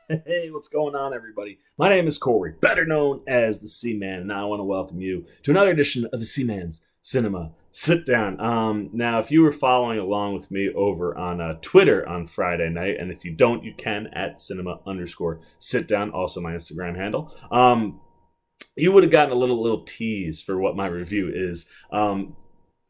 Hey, what's going on, everybody? My name is Corey, better known as the Seaman, and I want to welcome you to another edition of the Seaman's Cinema Sit Down. Now, if you were following along with me over on Twitter on Friday night, and if you don't, you can at cinema underscore sit down, also my Instagram handle. You would have gotten a little tease for what my review is.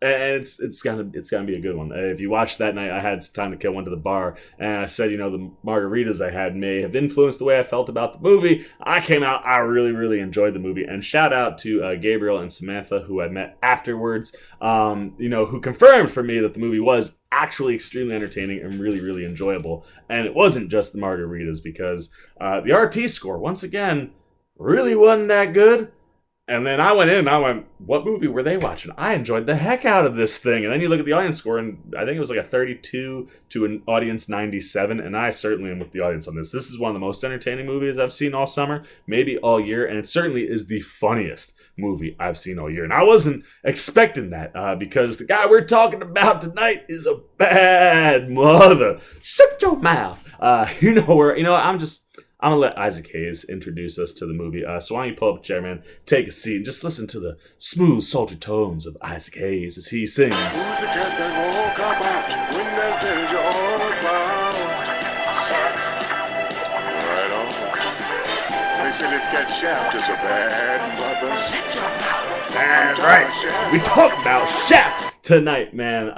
And it's gonna be a good one. If you watched that night, I had some time to kill, went to the bar, and I said, the margaritas I had may have influenced the way I felt about the movie. I came out, I really enjoyed the movie, and shout out to Gabriel and Samantha, who I met afterwards, who confirmed for me that the movie was actually extremely entertaining and really enjoyable, and it wasn't just the margaritas, because the RT score once again really wasn't that good. And then I went in and I went, what movie were they watching? I enjoyed the heck out of this thing. And then you look at the audience score, and I think it was like a 32 to an audience 97. And I certainly am with the audience on this. This is one of the most entertaining movies I've seen all summer, maybe all year. And it certainly is the funniest movie I've seen all year. And I wasn't expecting that because the guy we're talking about tonight is a bad mother. Shut your mouth. I'm going to let Isaac Hayes introduce us to the movie. So why don't you pull up a chair, man, take a seat, and just listen to the smooth, sultry tones of Isaac Hayes as he sings. Who's the cat that walk about when that tells you all about? Right on. They say this cat Shaft is a bad mother. That's right. We talk about Shaft tonight, man.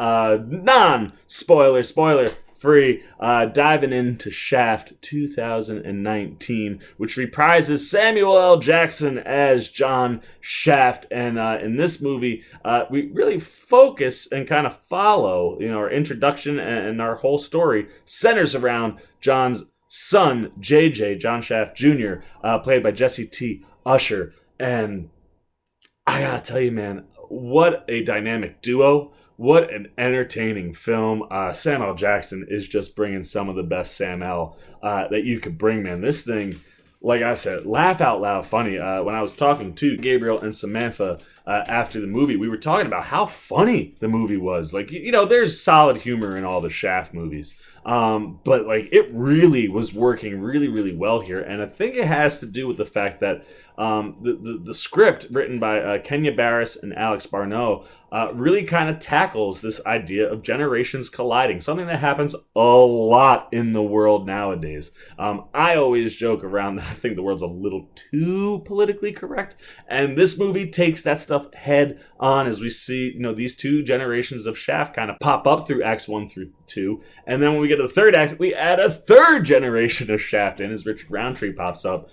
Spoiler free, diving into Shaft 2019, which reprises Samuel L. Jackson as John Shaft. And in this movie, we really focus and kind of follow, our introduction and our whole story centers around John's son, JJ, John Shaft Jr., played by Jesse T. Usher. And I gotta tell you, man, what a dynamic duo. What an entertaining film. Sam L. Jackson is just bringing some of the best Sam L. That you could bring, man. This thing, like I said, laugh out loud funny. When I was talking to Gabriel and Samantha after the movie, we were talking about how funny the movie was. Like, there's solid humor in all the Shaft movies. But like it really was working really well here. And I think it has to do with the fact that the script written by Kenya Barris and Alex Barneau really kind of tackles this idea of generations colliding, something that happens a lot in the world nowadays. I always joke around that I think the world's a little too politically correct, and this movie takes that stuff head on as we see, these two generations of Shaft kind of pop up through acts 1 through 2, and then when we get to the third act, we add a third generation of Shaft in as Richard Roundtree pops up.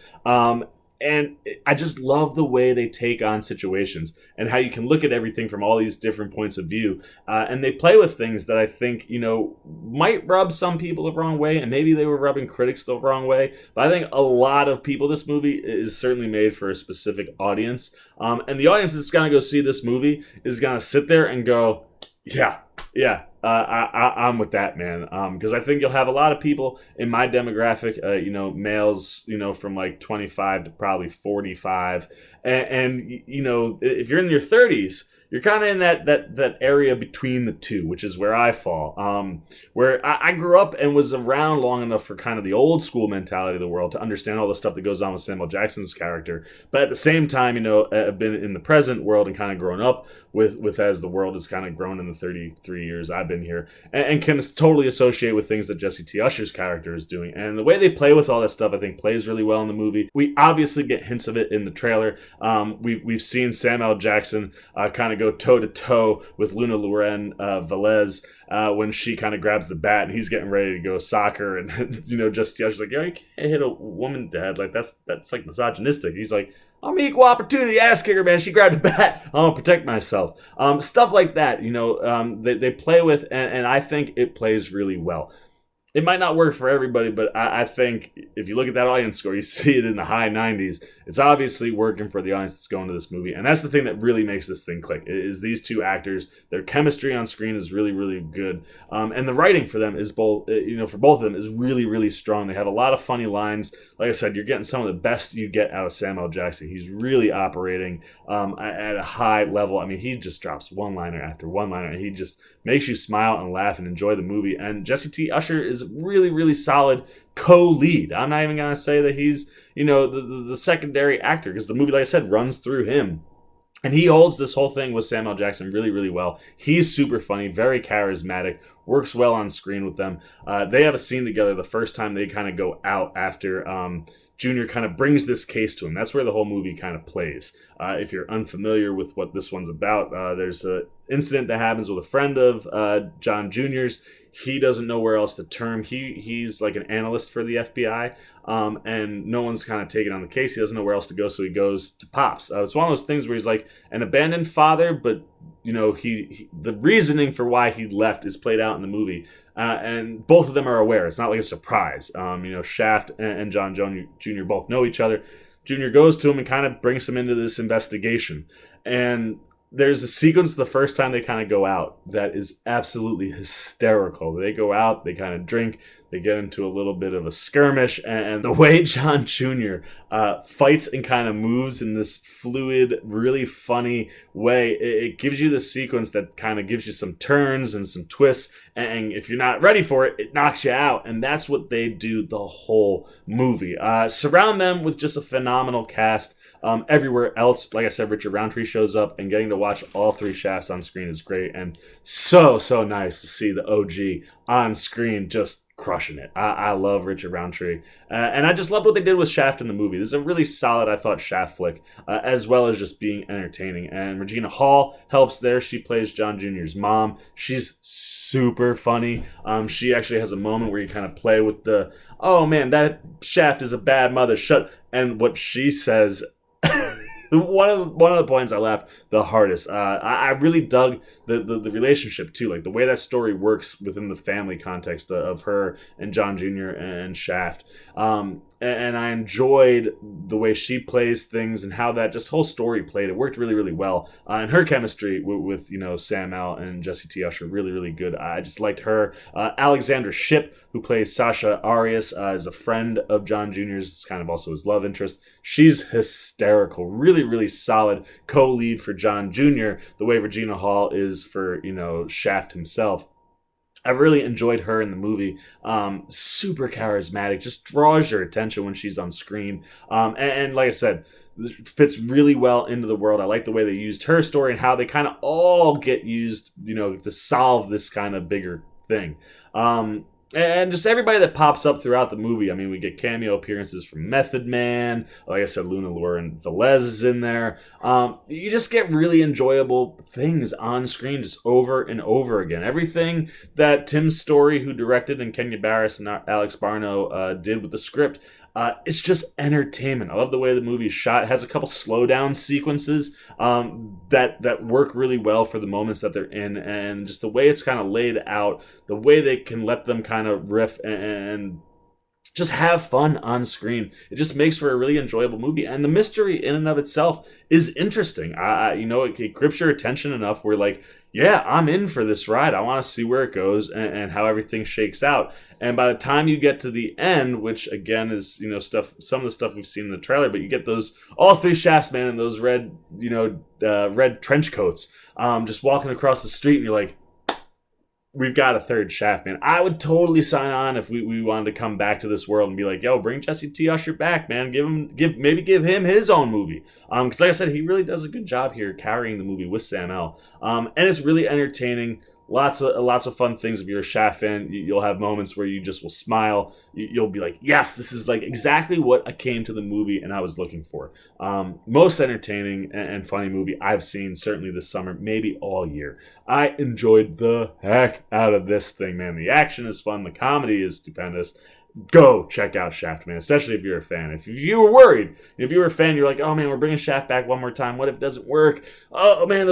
And I just love the way they take on situations and how you can look at everything from all these different points of view. And they play with things that I think, might rub some people the wrong way. And maybe they were rubbing critics the wrong way. But I think a lot of people, this movie is certainly made for a specific audience. And the audience that's going to go see this movie is going to sit there and go, yeah. I'm with that, man. Because I think you'll have a lot of people in my demographic, males, from like 25 to probably 45, and if you're in your 30s, you're kind of in that area between the two, which is where I fall. Where I grew up and was around long enough for kind of the old school mentality of the world to understand all the stuff that goes on with Samuel Jackson's character. But at the same time, I've been in the present world and kind of grown up with as the world has kind of grown in the 33 years I've been here, and can totally associate with things that Jesse T. Usher's character is doing. And the way they play with all that stuff, I think, plays really well in the movie. We obviously get hints of it in the trailer. We've seen Sam L. Jackson kind of go toe-to-toe with Luna Loren Velez when she kind of grabs the bat and he's getting ready to go soccer, and just Usher's like, you can't hit a woman, Dad. Like that's like misogynistic. He's like, I'm an equal opportunity ass kicker, man. She grabbed a bat. I'm gonna protect myself. Stuff like that, they play with, and I think it plays really well. It might not work for everybody, but I think if you look at that audience score, you see it in the high 90s. It's obviously working for the audience that's going to this movie. And that's the thing that really makes this thing click, is these two actors. Their chemistry on screen is really good. And the writing for them is both, for both of them is really strong. They have a lot of funny lines. Like I said, you're getting some of the best you get out of Samuel Jackson. He's really operating at a high level. I mean, he just drops one-liner after one-liner, and he just makes you smile and laugh and enjoy the movie. And Jesse T. Usher is really, really solid co-lead. I'm not even gonna say that he's the secondary actor, because the movie, like I said, runs through him. And he holds this whole thing with Samuel Jackson really, really well. He's super funny, very charismatic, works well on screen with them. They have a scene together the first time they kind of go out after Junior kind of brings this case to him. That's where the whole movie kind of plays. If you're unfamiliar with what this one's about, there's an incident that happens with a friend of John Jr.'s. He doesn't know where else to turn. He's like an analyst for the FBI, and no one's kind of taking on the case. He doesn't know where else to go, so he goes to Pops. It's one of those things where he's like an abandoned father, but he the reasoning for why he left is played out in the movie, and both of them are aware. It's not like a surprise. Shaft and John Jr. both know each other. Junior goes to him and kind of brings him into this investigation, and there's a sequence the first time they kind of go out that is absolutely hysterical. They go out, they kind of drink, they get into a little bit of a skirmish, and the way John Jr. Fights and kind of moves in this fluid, really funny way, it gives you the sequence that kind of gives you some turns and some twists, and if you're not ready for it, it knocks you out, and that's what they do the whole movie. Surround them with just a phenomenal cast. Everywhere else, like I said, Richard Roundtree shows up, and getting to watch all three Shafts on screen is great, and so nice to see the OG on screen just crushing it. I love Richard Roundtree, and I just love what they did with Shaft in the movie. This is a really solid, I thought, Shaft flick, as well as just being entertaining. And Regina Hall helps there. She plays John Jr.'s mom. She's super funny. She actually has a moment where you kind of play with the, oh man, that Shaft is a bad mother, and what she says. One of the points I laughed the hardest. I really dug the relationship too, like the way that story works within the family context of her and John Jr. and Shaft. And I enjoyed the way she plays things and how that just whole story played. It worked really, really well. And her chemistry with Sam Al and Jesse T. Usher, really, really good. I just liked her. Alexandra Shipp, who plays Sasha Arias, is a friend of John Jr.'s, kind of also his love interest. She's hysterical. Really, really solid co-lead for John Jr., the way Regina Hall is for, Shaft himself. I really enjoyed her in the movie. Super charismatic, just draws your attention when she's on screen. And like I said, fits really well into the world. I like the way they used her story and how they kind of all get used, to solve this kind of bigger thing. And just everybody that pops up throughout the movie. I mean, we get cameo appearances from Method Man. Like I said, Luna Lauren Velez is in there. You just get really enjoyable things on screen just over and over again. Everything that Tim Story, who directed, and Kenya Barris and Alex Barno did with the script, it's just entertainment. I love the way the movie is shot. It has a couple slow down sequences that work really well for the moments that they're in, and just the way it's kind of laid out, the way they can let them kind of riff and just have fun on screen. It just makes for a really enjoyable movie, and the mystery in and of itself is interesting. It grips your attention enough where, like, yeah, I'm in for this ride. I want to see where it goes and how everything shakes out. And by the time you get to the end, which again is some of the stuff we've seen in the trailer, but you get those all three Shafts, man, in those red red trench coats, just walking across the street, and you're like, we've got a third Shaft, man. I would totally sign on if we wanted to come back to this world and be like, yo, bring Jesse T. Usher back, man. Give him his own movie. Because like I said, he really does a good job here carrying the movie with Sam L. And it's really entertaining. Lots of fun things. If you're a Shaft fan, you'll have moments where you just will smile. You'll be like, yes, this is like exactly what I came to the movie and I was looking for. Most entertaining and funny movie I've seen certainly this summer, maybe all year. I enjoyed the heck out of this thing, man. The action is fun. The comedy is stupendous. Go check out Shaft, man, especially if you're a fan. If you were worried, if you were a fan, you're like, oh man, we're bringing Shaft back one more time. What if it doesn't work? Oh man,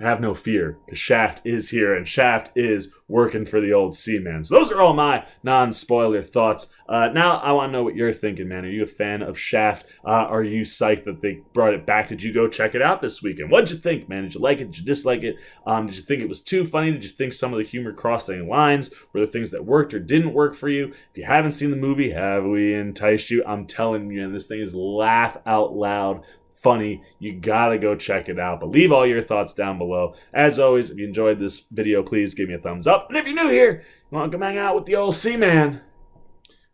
have no fear, because Shaft is here, and Shaft is working for the old C-Man. So those are all my non-spoiler thoughts. Now I want to know what you're thinking, man. Are you a fan of Shaft? Are you psyched that they brought it back? Did you go check it out this weekend? What'd you think, man? Did you like it? Did you dislike it? Did you think it was too funny? Did you think some of the humor crossed any lines? Were there things that worked or didn't work for you? If you haven't seen the movie, have we enticed you? I'm telling you, man, this thing is laugh out loud funny. You gotta go check it out. But leave all your thoughts down below. As always, if you enjoyed this video, please give me a thumbs up. And if you're new here, you want to come hang out with the old C-Man,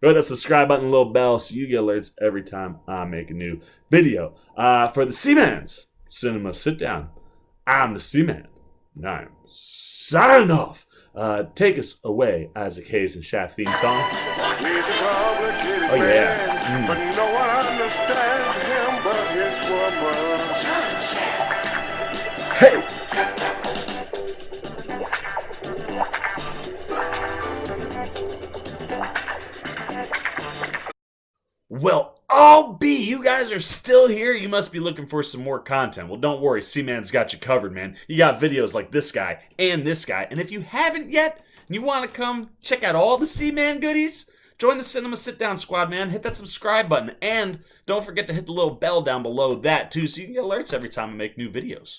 go hit that subscribe button and little bell so you get alerts every time I make a new video. For the C-Man's Cinema Sit Down, I'm the C-Man, and I'm signing off. Take us away, Isaac Hayes and Shaft theme song. Oh yeah. But no one understands him but his woman. Hey! Well, I'll be. You guys are still here. You must be looking for some more content. Well, don't worry. C-Man's got you covered, man. You got videos like this guy and this guy. And if you haven't yet, and you want to come check out all the C-Man goodies, join the Cinema Sit Down squad, man. Hit that subscribe button. And don't forget to hit the little bell down below that, too, so you can get alerts every time I make new videos.